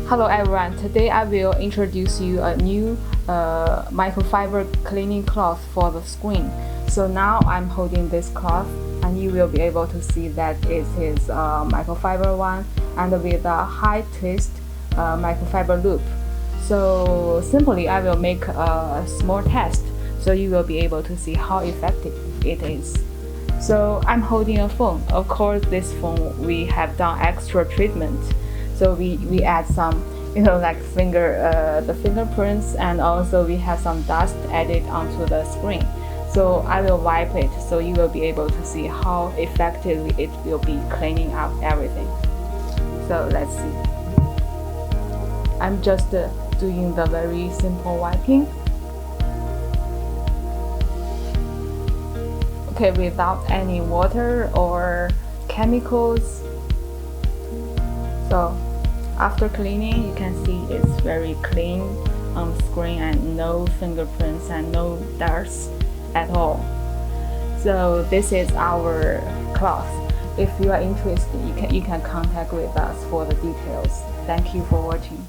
Hello everyone, today I will introduce you a new microfiber cleaning cloth for the screen. So now I'm holding this cloth and you will be able to see that it is a microfiber one and with a high twist microfiber loop. So simply I will make a small test so you will be able to see how effective it is. So I'm holding a phone. Of course this phone we have done extra treatment. So we add some, like the fingerprints, and also we have some dust added onto the screen. So I will wipe it so you will be able to see how effectively it will be cleaning up everything. So let's see. I'm just doing the very simple wiping. Okay, without any water or chemicals. So after cleaning, you can see it's very clean on the screen and no fingerprints and no dust at all. So this is our cloth. If you are interested, you can contact with us for the details. Thank you for watching.